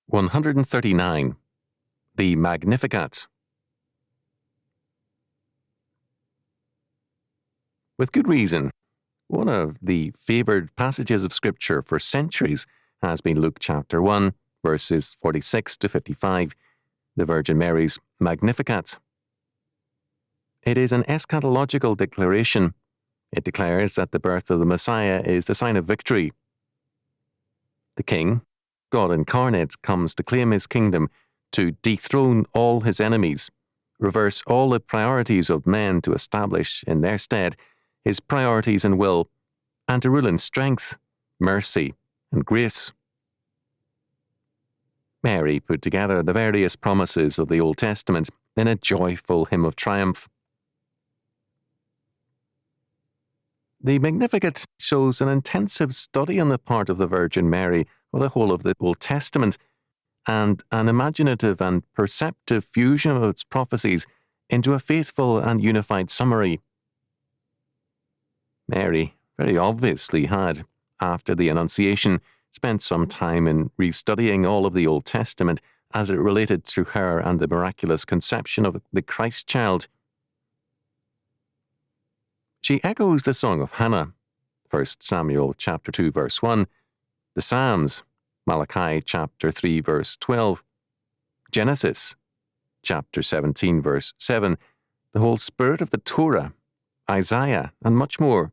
139. The Magnificat. With good reason, one of the favoured passages of Scripture for centuries has been Luke chapter 1, verses 46 to 55, the Virgin Mary's Magnificat. It is an eschatological declaration. It declares that the birth of the Messiah is the sign of victory. The King, God incarnate, comes to claim his kingdom, to dethrone all his enemies, reverse all the priorities of men to establish in their stead his priorities and will, and to rule in strength, mercy, and grace. Mary put together the various promises of the Old Testament in a joyful hymn of triumph. The Magnificat shows an intensive study on the part of the Virgin Mary of the whole of the Old Testament, and an imaginative and perceptive fusion of its prophecies into a faithful and unified summary. Mary very obviously had, after the Annunciation, spent some time in restudying all of the Old Testament as it related to her and the miraculous conception of the Christ child. She echoes the Song of Hannah, 1 Samuel chapter 2 verse 1, the Psalms, Malachi chapter 3 verse 12, Genesis chapter 17 verse 7, the whole spirit of the Torah, Isaiah, and much more.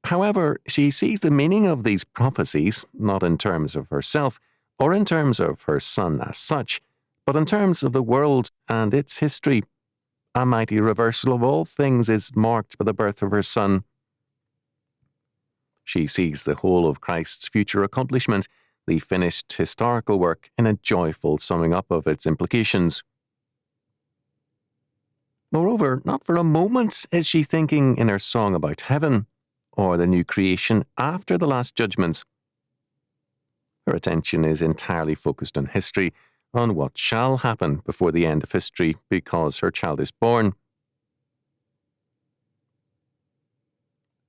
However, she sees the meaning of these prophecies not in terms of herself or in terms of her son as such, but in terms of the world and its history. A mighty reversal of all things is marked by the birth of her son. She sees the whole of Christ's future accomplishment, the finished historical work, in a joyful summing up of its implications. Moreover, not for a moment is she thinking in her song about heaven, or the new creation after the last judgments. Her attention is entirely focused on history, on what shall happen before the end of history because her child is born.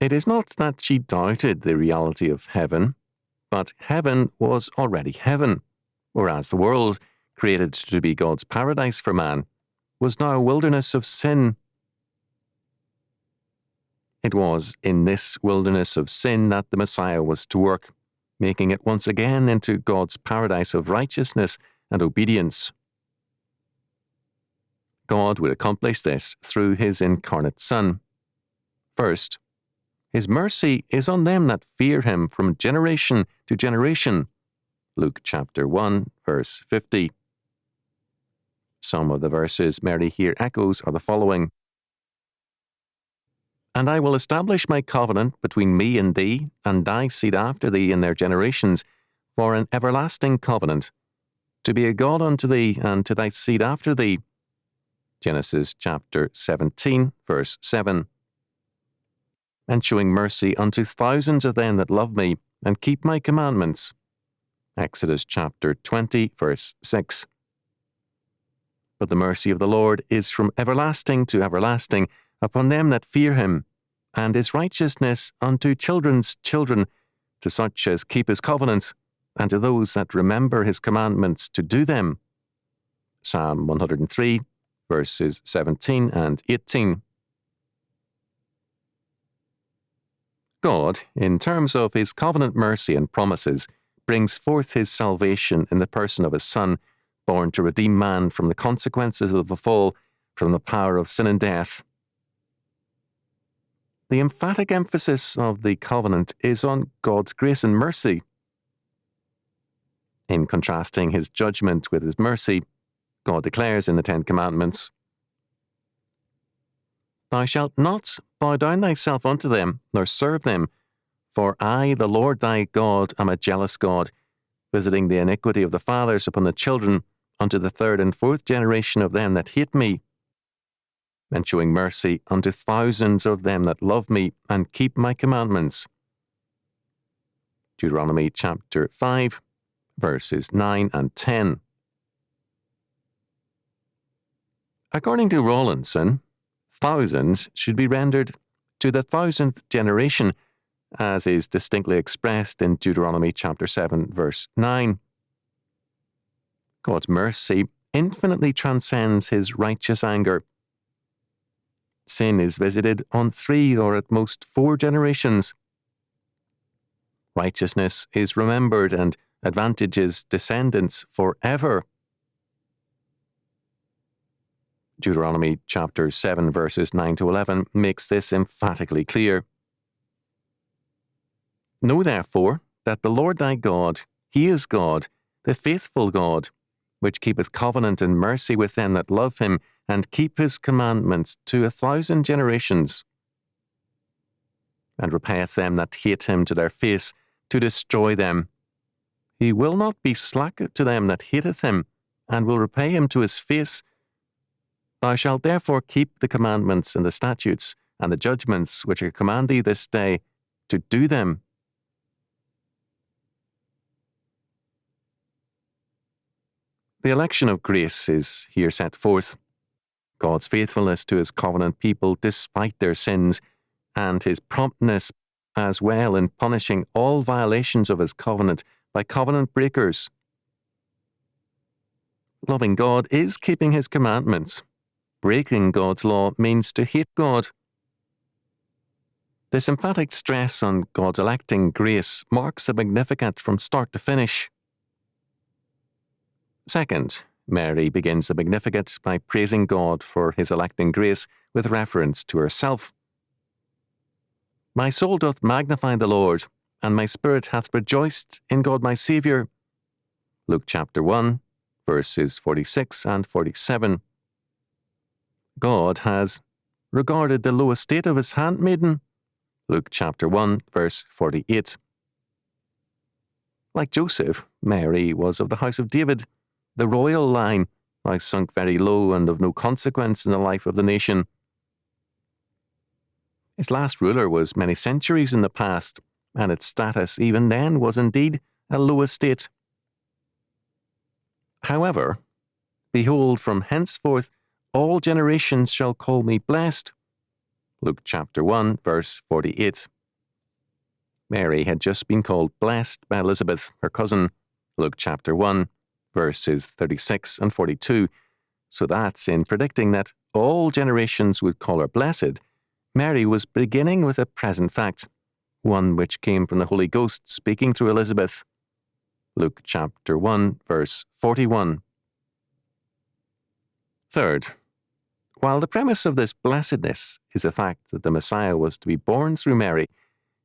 It is not that she doubted the reality of heaven, but heaven was already heaven, whereas the world, created to be God's paradise for man, was now a wilderness of sin. It was in this wilderness of sin that the Messiah was to work, making it once again into God's paradise of righteousness and obedience. God would accomplish this through his incarnate Son. First, his mercy is on them that fear him from generation to generation. Luke chapter 1, verse 50. Some of the verses Mary here echoes are the following. And I will establish my covenant between me and thee, and thy seed after thee in their generations, for an everlasting covenant, to be a God unto thee, and to thy seed after thee. Genesis chapter 17, verse 7. And showing mercy unto thousands of them that love me, and keep my commandments. Exodus chapter 20, verse 6. But the mercy of the Lord is from everlasting to everlasting, upon them that fear him, and his righteousness unto children's children, to such as keep his covenants, and to those that remember his commandments to do them. Psalm 103, verses 17 and 18. God, in terms of his covenant mercy and promises, brings forth his salvation in the person of his Son, born to redeem man from the consequences of the fall, from the power of sin and death. The emphatic emphasis of the covenant is on God's grace and mercy. In contrasting his judgment with his mercy, God declares in the Ten Commandments, Thou shalt not bow down thyself unto them, nor serve them, for I, the Lord thy God, am a jealous God, visiting the iniquity of the fathers upon the children, unto the third and fourth generation of them that hate me, and showing mercy unto thousands of them that love me and keep my commandments. Deuteronomy chapter 5, verses 9 and 10. According to Rawlinson, thousands should be rendered to the thousandth generation, as is distinctly expressed in Deuteronomy chapter 7, verse 9. God's mercy infinitely transcends his righteous anger. Sin is visited on 3 or at most 4 generations. Righteousness is remembered and advantages descendants forever. Deuteronomy chapter 7 verses 9 to 11 makes this emphatically clear. Know therefore that the Lord thy God, he is God, the faithful God, which keepeth covenant and mercy with them that love him, and keep his commandments to 1,000 generations, and repayeth them that hate him to their face, to destroy them. He will not be slack to them that hateth him, and will repay him to his face. Thou shalt therefore keep the commandments and the statutes and the judgments which I command thee this day, to do them. The election of grace is here set forth. God's faithfulness to his covenant people despite their sins, and his promptness as well in punishing all violations of his covenant by covenant breakers. Loving God is keeping his commandments. Breaking God's law means to hate God. This emphatic stress on God's electing grace marks the Magnificat from start to finish. Second, Mary begins the Magnificat by praising God for his electing grace with reference to herself. My soul doth magnify the Lord, and my spirit hath rejoiced in God my Saviour. Luke chapter 1, verses 46 and 47. God has regarded the low estate of his handmaiden. Luke chapter 1, verse 48. Like Joseph, Mary was of the house of David, the royal line, now sunk very low and of no consequence in the life of the nation. Its last ruler was many centuries in the past, and its status even then was indeed a low estate. However, behold, from henceforth all generations shall call me blessed. Luke chapter 1, verse 48. Mary had just been called blessed by Elizabeth, her cousin, Luke chapter 1, verses 36 and 42. So that, in predicting that all generations would call her blessed, Mary was beginning with a present fact, one which came from the Holy Ghost speaking through Elizabeth. Luke chapter 1, verse 41. Third, while the premise of this blessedness is the fact that the Messiah was to be born through Mary,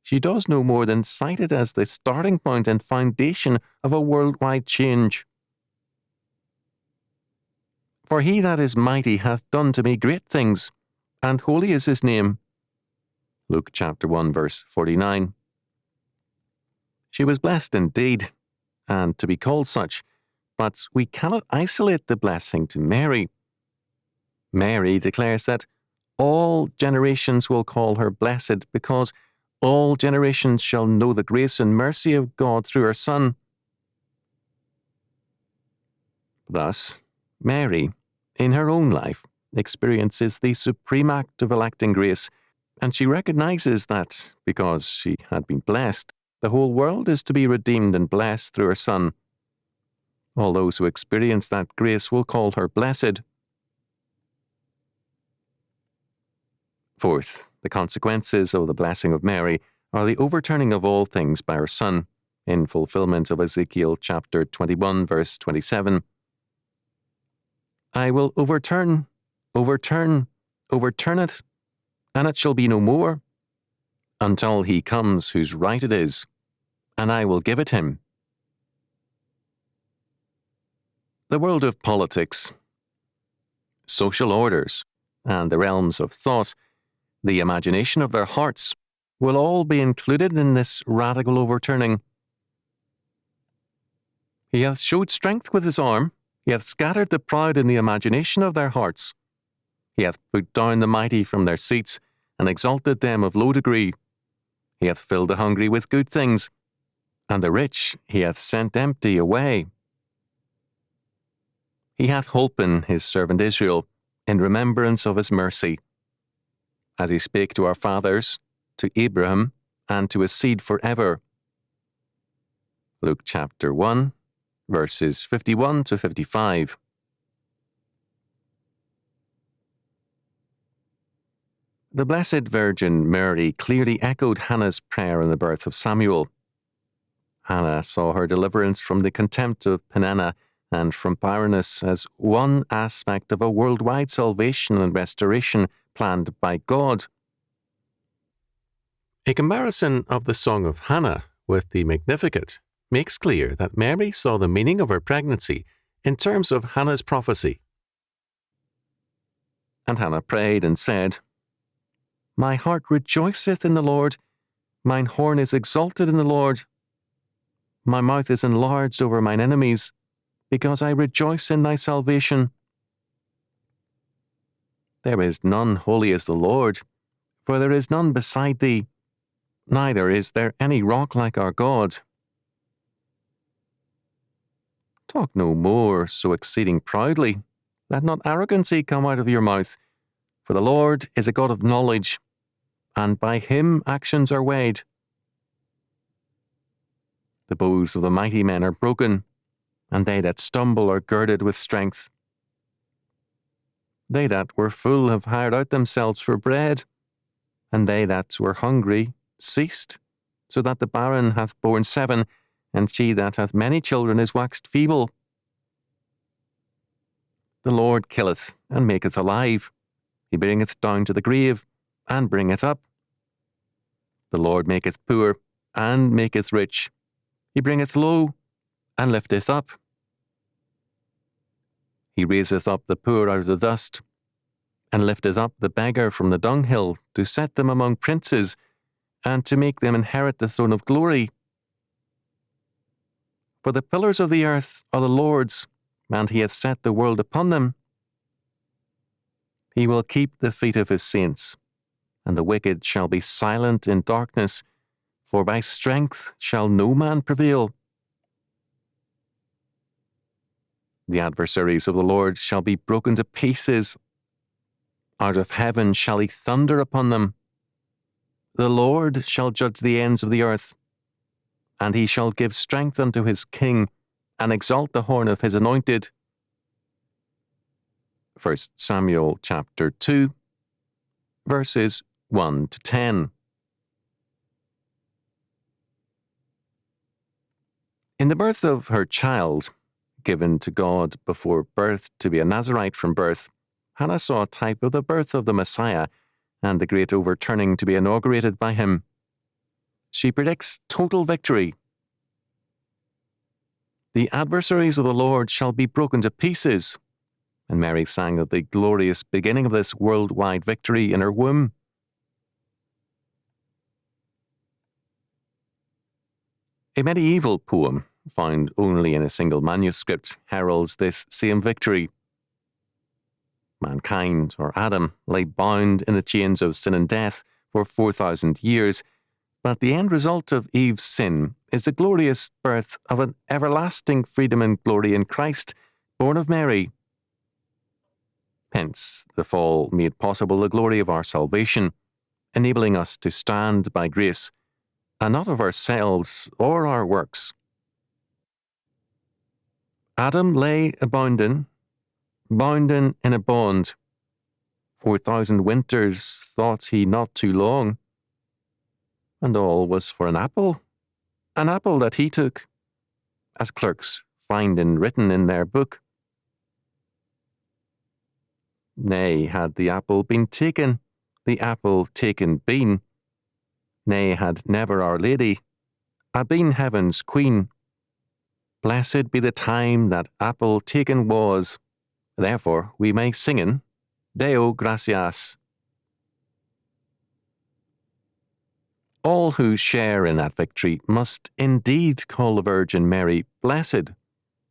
she does no more than cite it as the starting point and foundation of a worldwide change. For he that is mighty hath done to me great things, and holy is his name. Luke chapter 1, verse 49. She was blessed indeed, and to be called such, but we cannot isolate the blessing to Mary. Mary declares that all generations will call her blessed because all generations shall know the grace and mercy of God through her Son. Thus, Mary, in her own life, experiences the supreme act of electing grace, and she recognizes that, because she had been blessed, the whole world is to be redeemed and blessed through her Son. All those who experience that grace will call her blessed. Fourth, the consequences of the blessing of Mary are the overturning of all things by her Son, in fulfillment of Ezekiel chapter 21, verse 27. I will overturn it, and it shall be no more, until he comes whose right it is, and I will give it him. The world of politics, social orders, and the realms of thought, the imagination of their hearts, will all be included in this radical overturning. He hath showed strength with his arm, he hath scattered the proud in the imagination of their hearts. He hath put down the mighty from their seats, and exalted them of low degree. He hath filled the hungry with good things, and the rich he hath sent empty away. He hath holpen his servant Israel, in remembrance of his mercy, as he spake to our fathers, to Abraham, and to a seed forever. Luke chapter 1, verses 51 to 55. The Blessed Virgin Mary clearly echoed Hannah's prayer in the birth of Samuel. Hannah saw her deliverance from the contempt of Peninnah and from barrenness as one aspect of a worldwide salvation and restoration planned by God. A comparison of the Song of Hannah with the Magnificat makes clear that Mary saw the meaning of her pregnancy in terms of Hannah's prophecy. And Hannah prayed and said, "My heart rejoiceth in the Lord, mine horn is exalted in the Lord. My mouth is enlarged over mine enemies, because I rejoice in thy salvation. There is none holy as the Lord, for there is none beside thee, neither is there any rock like our God. Talk no more so exceeding proudly, let not arrogancy come out of your mouth, for the Lord is a God of knowledge, and by him actions are weighed. The bows of the mighty men are broken, and they that stumble are girded with strength. They that were full have hired out themselves for bread, and they that were hungry ceased, so that the barren hath borne 7, and she that hath many children is waxed feeble. The Lord killeth and maketh alive. He bringeth down to the grave, and bringeth up. The Lord maketh poor, and maketh rich. He bringeth low, and lifteth up. He raiseth up the poor out of the dust, and lifteth up the beggar from the dunghill, to set them among princes, and to make them inherit the throne of glory. For the pillars of the earth are the Lord's, and he hath set the world upon them. He will keep the feet of his saints, and the wicked shall be silent in darkness, for by strength shall no man prevail. The adversaries of the Lord shall be broken to pieces. Out of heaven shall he thunder upon them. The Lord shall judge the ends of the earth, and he shall give strength unto his king, and exalt the horn of his anointed. 1 Samuel chapter 2, verses 1 to 10. In the birth of her child, given to God before birth to be a Nazarite from birth, Hannah saw a type of the birth of the Messiah and the great overturning to be inaugurated by him. She predicts total victory. The adversaries of the Lord shall be broken to pieces. And Mary sang of the glorious beginning of this worldwide victory in her womb. A medieval poem, found only in a single manuscript, heralds this same victory. Mankind, or Adam, lay bound in the chains of sin and death for 4,000 years, but the end result of Eve's sin is the glorious birth of an everlasting freedom and glory in Christ, born of Mary. Hence, the fall made possible the glory of our salvation, enabling us to stand by grace, and not of ourselves or our works. Adam lay bounden in a bond. 4,000 winters thought he not too long. And all was for an apple that he took, as clerks find written in their book. Nay, had the apple been taken, the apple taken been. Nay, had never Our Lady been heaven's queen. Blessed be the time that apple taken was. Therefore we may singen, Deo gratias. All who share in that victory must indeed call the Virgin Mary blessed,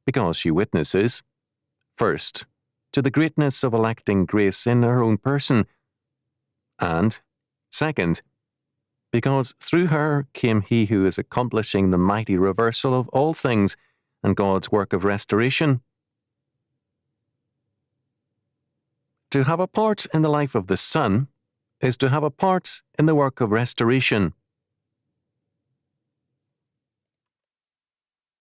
because she witnesses, first, to the greatness of electing grace in her own person, and, second, because through her came he who is accomplishing the mighty reversal of all things and God's work of restoration. To have a part in the life of the Son is to have a part in the work of restoration.